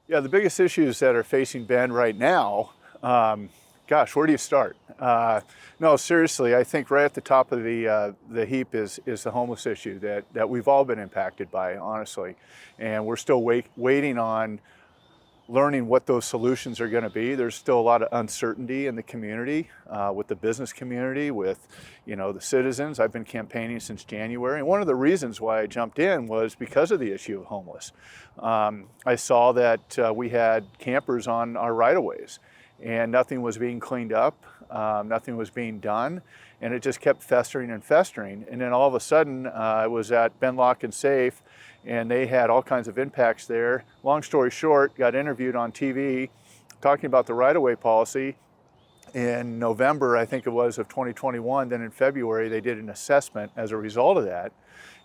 Yeah, the biggest issues that are facing Bend right now, gosh, where do you start? No, seriously, I think right at the top of the heap is the homeless issue that we've all been impacted by, honestly, and we're still waiting on learning what those solutions are going to be. There's still a lot of uncertainty in the community, with the business community, with the citizens. I've been campaigning since January, and one of the reasons why I jumped in was because of the issue of homeless. I saw that we had campers on our right-of-ways, and nothing was being cleaned up, nothing was being done, and it just kept festering and festering. And then all of a sudden, I was at Ben Lock and Safe, and they had all kinds of impacts there. Long story short, got interviewed on TV talking about the right-of-way policy in November, I think it was, of 2021. Then in February, they did an assessment as a result of that,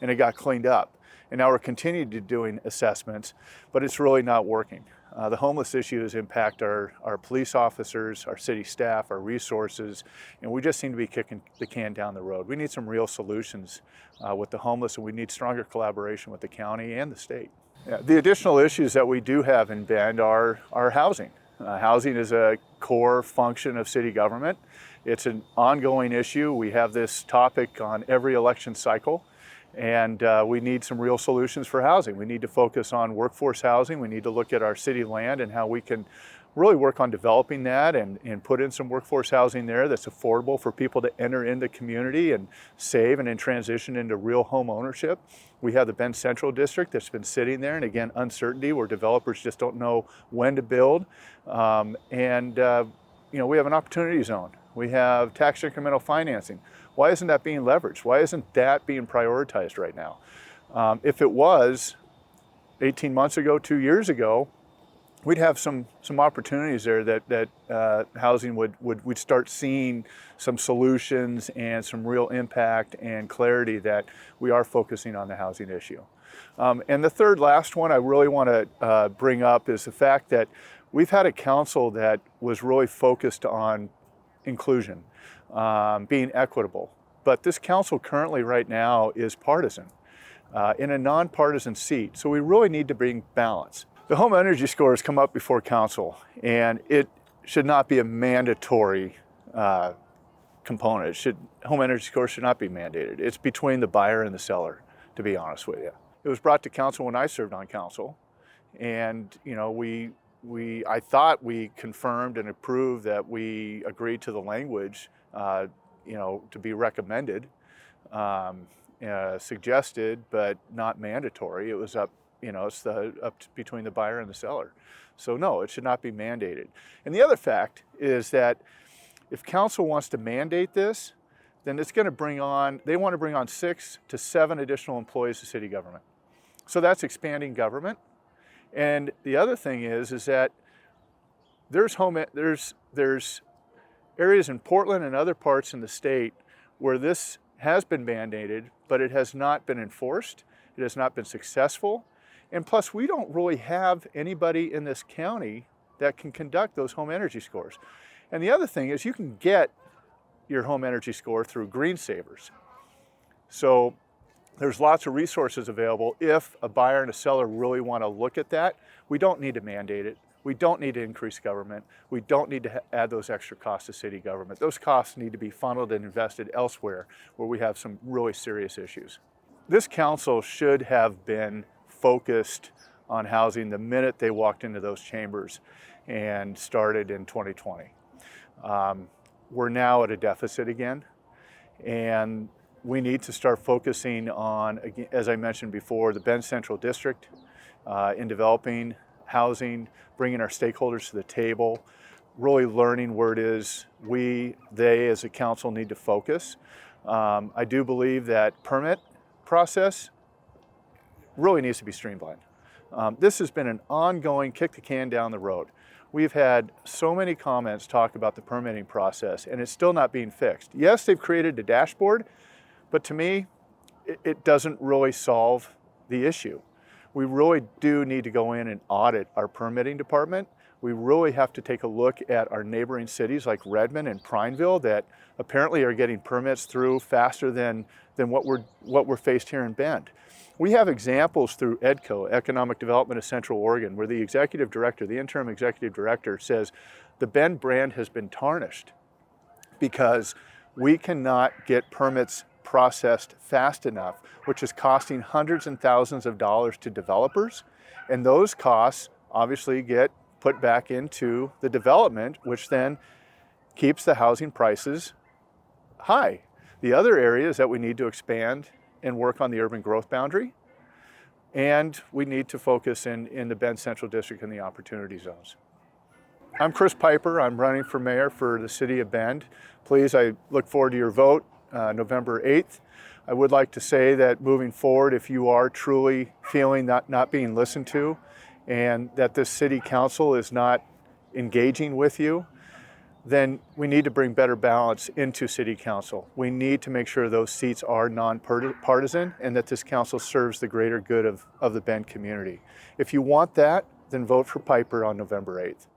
and it got cleaned up. And now we're continuing to doing assessments, but it's really not working. The homeless issues impact our police officers, our city staff, our resources, and we just seem to be kicking the can down the road. We need some real solutions with the homeless, and we need stronger collaboration with the county and the state. Yeah, the additional issues that we do have in Bend are housing. Housing is a core function of city government. It's an ongoing issue. We have this topic on every election cycle. And we need some real solutions for housing. We need to focus on workforce housing. We need to look at our city land and how we can really work on developing that and put in some workforce housing there that's affordable for people to enter into the community and save and then transition into real home ownership. We have the Bend Central District that's been sitting there, and again, uncertainty where developers just don't know when to build. We have an opportunity zone. We have tax incremental financing. Why isn't that being leveraged? Why isn't that being prioritized right now? If it was 18 months ago, 2 years ago, we'd have some opportunities there that housing we'd start seeing some solutions and some real impact and clarity that we are focusing on the housing issue. And the third last one I really want to bring up is the fact that we've had a council that was really focused on inclusion, being equitable. But this council currently right now is partisan, in a nonpartisan seat. So we really need to bring balance. The home energy scores come up before council, and it should not be a mandatory component. Home energy scores should not be mandated. It's between the buyer and the seller, to be honest with you. It was brought to council when I served on council, and I thought we confirmed and approved that we agreed to the language, to be recommended, suggested, but not mandatory. It was up between the buyer and the seller. So no, it should not be mandated. And the other fact is that if council wants to mandate this, then they want to bring on 6 to 7 additional employees to city government. So that's expanding government. And the other thing is that there's areas in Portland and other parts in the state where this has been mandated, but it has not been enforced. It has not been successful. And plus, we don't really have anybody in this county that can conduct those home energy scores. And the other thing is you can get your home energy score through Green Savers. So there's lots of resources available if a buyer and a seller really want to look at that. We don't need to mandate it. We don't need to increase government. We don't need to add those extra costs to city government. Those costs need to be funneled and invested elsewhere where we have some really serious issues. This council should have been focused on housing the minute they walked into those chambers and started in 2020. We're now at a deficit again, and we need to start focusing on, as I mentioned before, the Bend Central District in developing housing, bringing our stakeholders to the table, really learning where it is they as a council need to focus. I do believe that permit process really needs to be streamlined. This has been an ongoing kick the can down the road. We've had so many comments talk about the permitting process, and it's still not being fixed. Yes, they've created a dashboard, but to me, it doesn't really solve the issue. We really do need to go in and audit our permitting department. We really have to take a look at our neighboring cities like Redmond and Prineville that apparently are getting permits through faster than what we're faced here in Bend. We have examples through EDCO, Economic Development of Central Oregon, where the executive director, the interim executive director, says the Bend brand has been tarnished because we cannot get permits processed fast enough, which is costing hundreds and thousands of dollars to developers. And those costs obviously get put back into the development, which then keeps the housing prices high. The other area is that we need to expand and work on the urban growth boundary. And we need to focus in the Bend Central District and the opportunity zones. I'm Chris Piper. I'm running for mayor for the city of Bend. Please, I look forward to your vote November 8th. I would like to say that moving forward, if you are truly feeling not being listened to and that this city council is not engaging with you, then we need to bring better balance into city council. We need to make sure those seats are nonpartisan and that this council serves the greater good of the Bend community. If you want that, then vote for Piper on November 8th.